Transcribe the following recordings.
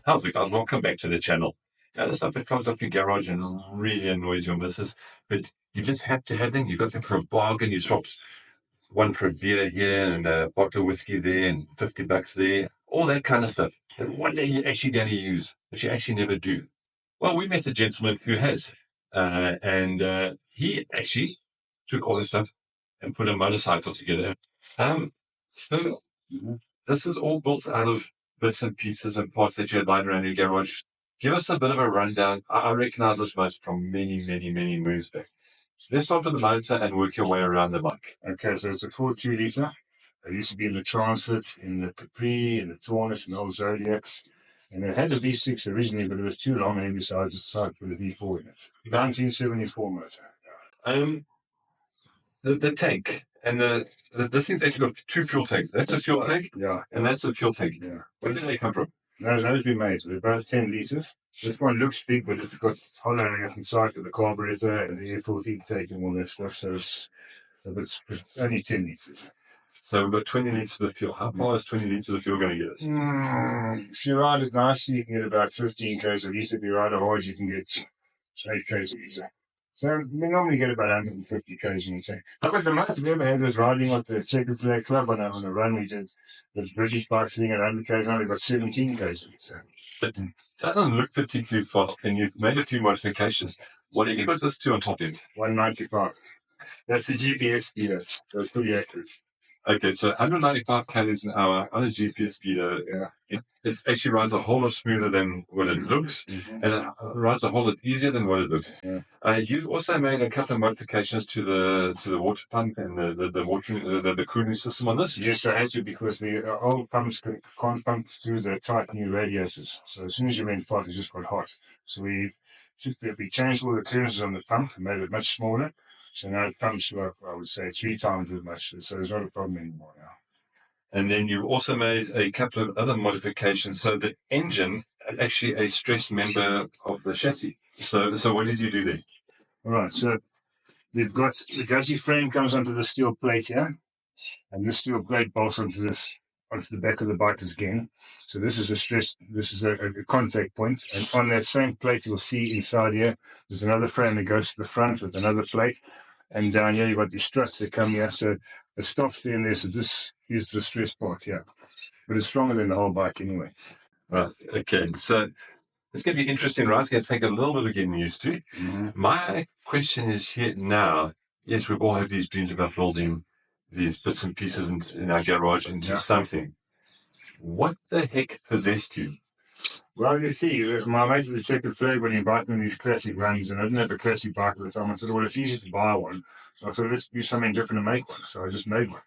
How's it, guys? Welcome back to the channel. Now, the stuff that comes off your garage and really annoys your missus, but you just have to have them. You got them for a bargain. You swapped one for a beer here and a bottle of whiskey there and $50 there, all that kind of stuff. And one day you're actually going to use, but you actually never do. Well, we met a gentleman who has, and he actually took all this stuff and put a motorcycle together. So this is all built out of bits and pieces and parts that you had lying around your garage. Give us a bit of a rundown. I recognize this most from many, many, many moves back. Let's start with the motor and work your way around the bike. Okay, so it's a 4.2 litre. It used to be in the Transit, in the Capri, in the Taunus, and old Zodiacs. And it had a V6 originally, but it was too long, and he decided to put a V4 in it. 1974 motor. The tank and this thing's actually got two fuel tanks. That's a fuel tank, Yeah, and that's a fuel tank. yeah. Where did they come from? Those have been made. They're both 10 litres. This one looks big, but it's got hollowing inside of the carburetor and the air filter intake and all that stuff. So it's only 10 litres. So we've got 20 litres of fuel. How far is 20 litres of fuel going to get us? If you ride it nicely, you can get about 15 k's a litre. If you ride it hard, you can get 8 k's a litre. So we normally get about 150 k's in the tank. But the most we ever had was riding with the Checkered Flag Club on a run we did. The British bike thing at 100 k's, only got 17 k's a litre. It doesn't look particularly fast, and you've made a few modifications. What do you put this to on top end? 195. That's the GPS speeder, so it's pretty accurate. Okay, so 195 k's an hour on a GPS speeder. Yeah. It actually rides a whole lot smoother than what it looks, and it rides a whole lot easier than what it looks. Yeah. You've also made a couple of modifications to the water pump and the cooling system on this. Yes, I had to, because the old pumps can't pump through the tight new radiators. So as soon as you went hot, it just got hot. So we changed all the clearances on the pump and made it much smaller. So now it pumps, like, I would say, 3 times as much. So there's not a problem anymore now. And then you also made a couple of other modifications. So the engine is actually a stressed member of the chassis. So what did you do there? All right, so we've got the chassis frame comes onto the steel plate here, and this steel plate bolts onto the back of the bike again. So this is a contact point, and on that same plate you'll see inside here there's another frame that goes to the front with another plate, and down here you've got these struts that come here. So it stops there and there. So this is the stress part here, but it's stronger than the whole bike anyway. Right. Okay. So it's going to be interesting, right? It's going to take a little bit of getting used to. Mm-hmm. My question is here now. Yes, we all have these dreams about building these bits and pieces in our garage into something. What the heck possessed you? Well, you see, my mate with the Checkered Flag, when he invited me on these classic runs, and I didn't have a classic bike at the time, I said, well, it's easy to buy one. So I thought, let's do something different and make one. So I just made one.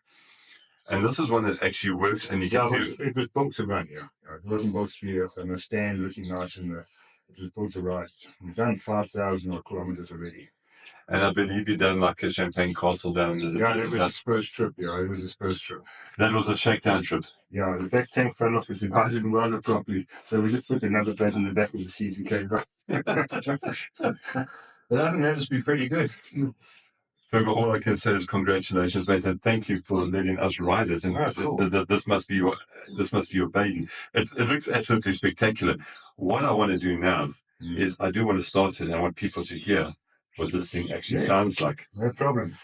And this is one that actually works, and you can do. It was built to run, yeah. It wasn't built to be on a stand looking nice, and it was built to ride. We've done 5,000 kilometers already. And I believe you've done like a Champagne Castle down there. Yeah, it was his first trip. Yeah, it was his first trip. That was a shakedown trip. Yeah, the back tank fell off because the guy didn't weld it properly. So we just put another plate in the back of the seat and came back. But other than that, it's been pretty good. So all I can say is congratulations, mate, and thank you for letting us ride it. And cool. This must be your baby. It looks absolutely spectacular. What I want to do now is I do want to start it, and I want people to hear what this thing actually sounds like. No problem.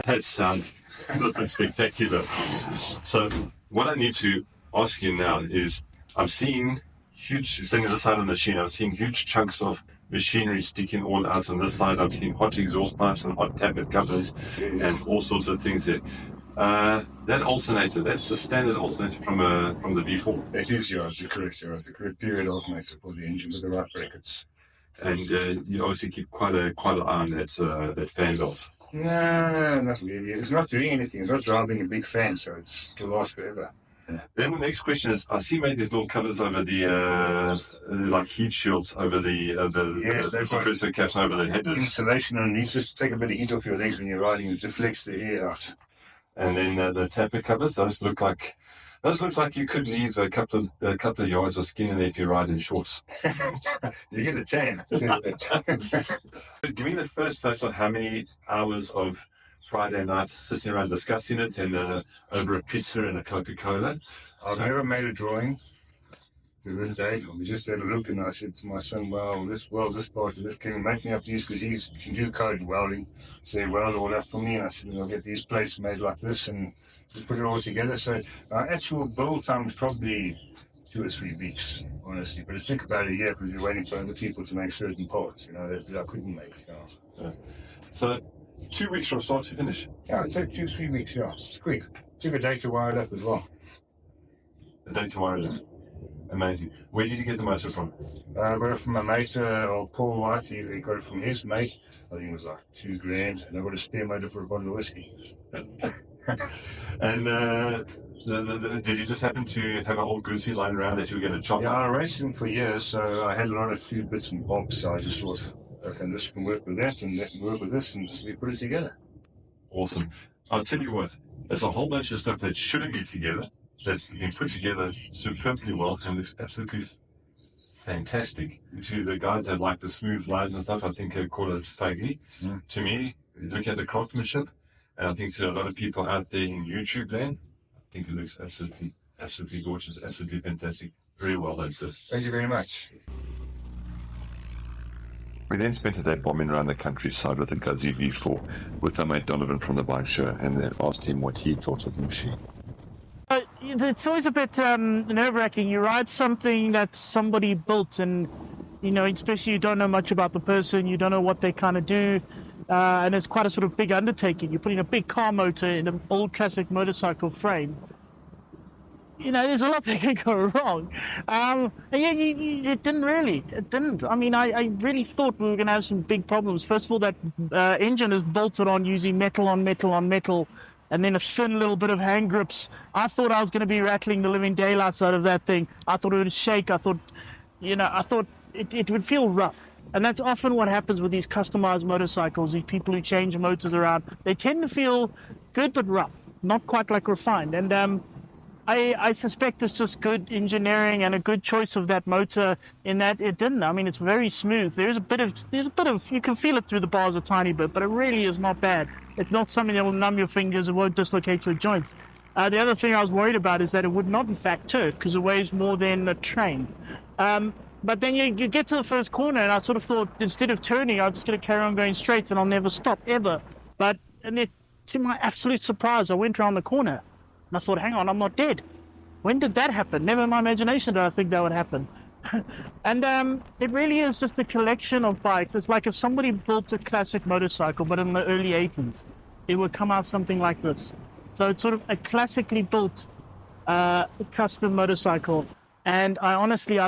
That sounds spectacular. So what I need to ask you now is, I'm seeing sitting on the side of the machine, I'm seeing huge chunks of machinery sticking all out on this side. I'm seeing hot exhaust pipes and hot tappet covers and all sorts of things there. That alternator, that's the standard alternator from the V4. It is, yeah, it's the correct period alternator for the engine with the right brackets. And you obviously keep quite an eye on that fan belt. No, not really. It's not doing anything. It's not driving a big fan, so it'll last forever. Then the next question is, I see you made these little covers over the like heat shields over the suppressor caps over the headers. Insulation underneath, just take a bit of heat off your legs when you're riding. It deflects the air out. And then the tappet covers, those look like Those look like you could leave a couple of yards of skin in there if you ride in shorts. You get a tan. Give me the first touch on how many hours of Friday nights sitting around discussing it and over a pizza and a Coca-Cola. I've never made a drawing to this day. We just had a look, and I said to my son, this part of this, can you make me up these? Because he can do code welding. So he welded all that for me, and I said, I'll get these plates made like this and just put it all together. So our actual build time is probably 2 or 3 weeks, honestly. But it took about a year because you're waiting for other people to make certain parts, that I couldn't make. Yeah. So 2 weeks from start to finish? Yeah, it took 2 or 3 weeks, yeah. It's quick. Took a day to wire it up as well. A day to wire it up. Amazing. Where did you get the motor from? I got it from my mate, Paul White. He got it from his mate. I think it was like $2,000, and I got a spare motor for a bottle of whiskey. And did you just happen to have a whole goosey lying around that you were going to chop? Yeah, I raced them for years, so I had a lot of few bits and bobs. So I just thought, okay, this can work with that, and that can work with this, and we put it together. Awesome. I'll tell you what, there's a whole bunch of stuff that shouldn't be together, that's been put together superbly well and looks absolutely fantastic. To the guys that like the smooth lines and stuff, I think they call it faggy. Mm. To me, look at the craftsmanship, and I think to a lot of people out there in YouTube land, I think it looks absolutely gorgeous, absolutely fantastic. Very well done, sir. Thank you very much. We then spent a day bombing around the countryside with a Guzzi V4 with our mate Donovan from the bike show, and then asked him what he thought of the machine. It's always a bit nerve-wracking. You ride something that somebody built, and especially you don't know much about the person, you don't know what they kind of do, and it's quite a sort of big undertaking. You're putting a big car motor in an old classic motorcycle frame. There's a lot that can go wrong. And yeah, it didn't really. It didn't. I mean, I really thought we were going to have some big problems. First of all, that engine is bolted on using metal on metal on metal, and then a thin little bit of hand grips. I thought I was going to be rattling the living daylights out of that thing. I thought it would shake. I thought it would feel rough. And that's often what happens with these customized motorcycles, these people who change motors around. They tend to feel good but rough, not quite like refined. And I suspect it's just good engineering and a good choice of that motor in that it didn't. I mean, it's very smooth. There's a bit of, you can feel it through the bars a tiny bit, but it really is not bad. It's not something that will numb your fingers. It won't dislocate your joints. The other thing I was worried about is that it would not, in fact, turn because it weighs more than a train. But then you get to the first corner, and I sort of thought, instead of turning, I'm just going to carry on going straight, and I'll never stop, ever. To my absolute surprise, I went around the corner, and I thought, hang on, I'm not dead. When did that happen? Never in my imagination did I think that would happen. And it really is just a collection of bikes. It's like if somebody built a classic motorcycle, but in the early 80s, it would come out something like this. So it's sort of a classically built custom motorcycle. And I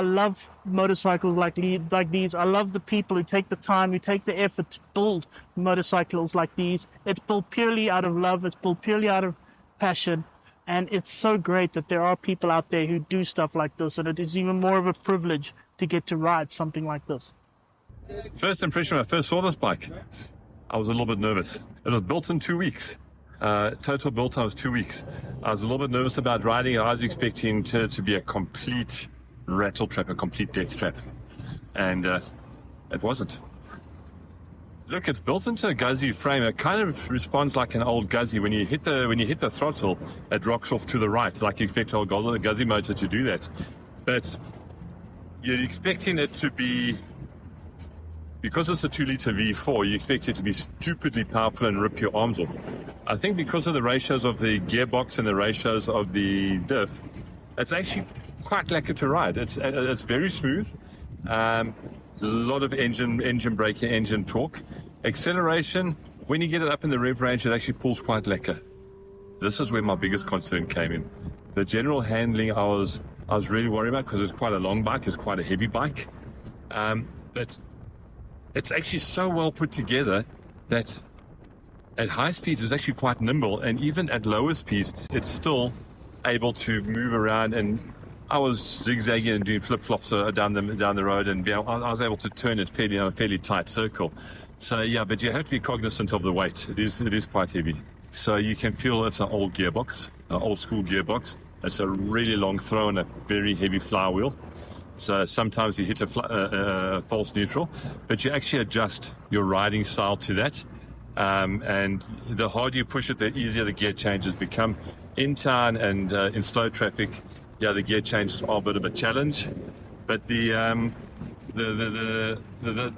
love motorcycles like these. I love the people who take the time, who take the effort to build motorcycles like these. It's built purely out of love. It's built purely out of passion. And it's so great that there are people out there who do stuff like this, and it is even more of a privilege to get to ride something like this. First impression when I first saw this bike, I was a little bit nervous. It was built in 2 weeks. Total build time was 2 weeks. I was a little bit nervous about riding. I was expecting to be a complete rattle trap, a complete death trap. And it wasn't. Look, it's built into a Guzzi frame. It kind of responds like an old Guzzi. When you hit the throttle, it rocks off to the right, like you expect a Guzzi motor to do that. But you're expecting it to be, because it's a 2-litre V4, you expect it to be stupidly powerful and rip your arms off. I think because of the ratios of the gearbox and the ratios of the diff, it's actually quite lekker to ride. It's very smooth. A lot of engine braking, engine torque. Acceleration, when you get it up in the rev range, it actually pulls quite lekker. This is where my biggest concern came in. The general handling I was really worried about, because it's quite a long bike, it's quite a heavy bike. But it's actually so well put together that at high speeds it's actually quite nimble, and even at lower speeds it's still able to move around. And I was zigzagging and doing flip-flops down the road, and I was able to turn it in a fairly tight circle. So yeah, but you have to be cognizant of the weight. It is quite heavy. So you can feel it's an old gearbox, an old school gearbox. It's a really long throw and a very heavy flywheel. So sometimes you hit a false neutral, but you actually adjust your riding style to that. And the harder you push it, the easier the gear changes become. In town and in slow traffic, yeah, the gear changes are a bit of a challenge. But the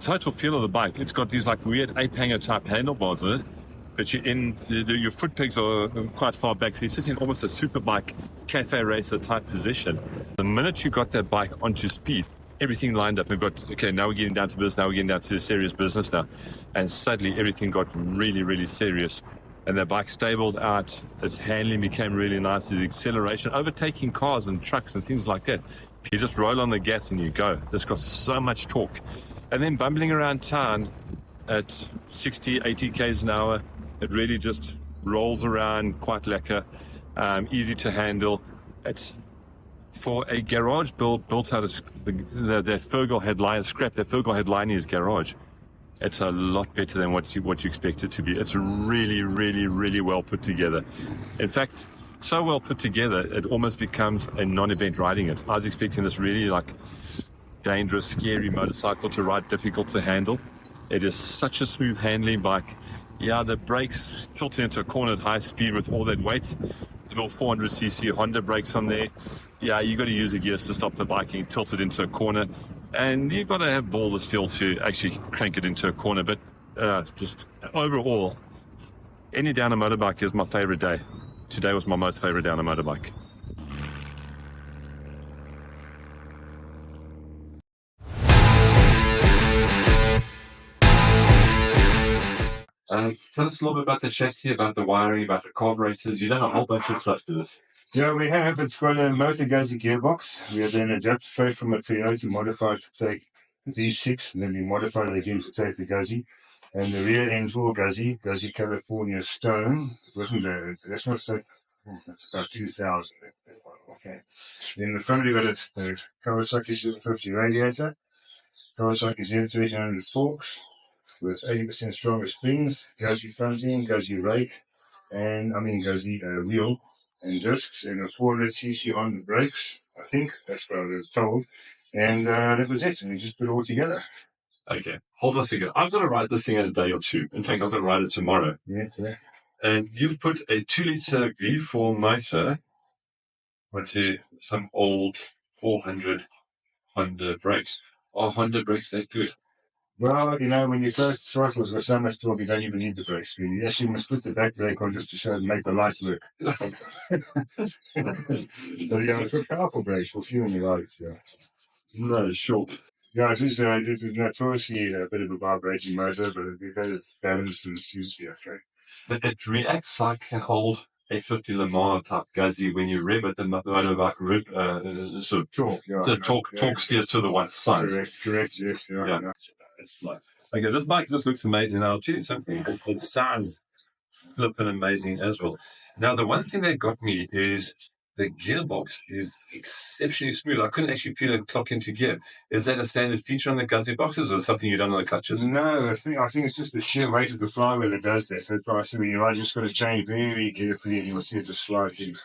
total feel of the bike, it's got these like weird ape hanger type handlebars in it, but your foot pegs are quite far back, so you sit in almost a super bike cafe racer type position. The minute you got that bike onto speed, everything lined up. We've got, okay, now we're getting down to business, now we're getting down to serious business now. And suddenly everything got really, really serious. And the bike stabled out, its handling became really nice, the acceleration, overtaking cars and trucks and things like that. You just roll on the gas and you go. It's got so much torque. And then bumbling around town at 60, 80 k's an hour, it really just rolls around quite lekker, easy to handle. It's for a garage built out of that Fergal headline, scrap that Fergal headline in his garage. It's a lot better than what you expect it to be. It's really, really, really well put together. In fact, so well put together, it almost becomes a non-event riding it. I was expecting this really like dangerous, scary motorcycle to ride, difficult to handle. It is such a smooth handling bike. Yeah, the brakes tilt into a corner at high speed with all that weight. Little 400cc Honda brakes on there. Yeah, you got to use the gears to stop the bike and tilt it into a corner. And you've got to have balls of steel to actually crank it into a corner. But just overall, any day on a motorbike is my favorite day. Today was my most favorite day on a motorbike. Tell us a little bit about the chassis, about the wiring, about the carburetors. You've done a whole bunch of stuff to this. Yeah, we have. It's got a motor Guzzi gearbox. We have then adapted straight from a Toyota modified to take the V6, and then we modified it again to take the Guzzi. And the rear end's all Guzzi California Stone. It wasn't that's not so, that's about 2000. Okay. Then in the front we got a Kawasaki 750 radiator, Kawasaki Z1300 forks with 80% stronger springs, Guzzi front end, Guzzi rake, and Guzzi wheel and discs, and a 400cc on the brakes, I think. That's what I was told. And that was it. And we just put it all together. Okay, hold on a second. I've got to ride this thing in a day or two. In fact, I've got to ride it tomorrow. Yeah. And you've put a 2-litre V4 motor onto some old 400 Honda brakes. Are Honda brakes that good? Well, when you first throttles with so much torque, you don't even need the brakes. You actually must put the back brake on just to show and make the light work. So, it's got powerful brakes. We'll see when you ride it. Yeah. No, sure. Yeah, it is notoriously a bit of a vibrating motor, but we've had it balanced and it's usually okay. But it reacts like an old 850 Le Mans type Guzzi when you rev it, the motorbike sort of torque. Yeah, the torque steers to the one side. Correct, yes. Yeah. It's like, okay, this bike just looks amazing. I'll tell you something. It sounds flipping amazing as well. Now, the one thing that got me is the gearbox is exceptionally smooth. I couldn't actually feel it clock into gear. Is that a standard feature on the Guzzi boxes, or something you done on the clutches? No, I think it's just the sheer weight of the flywheel that does that. So I said when you ride, you just got to change very carefully, and you'll see it just slides in.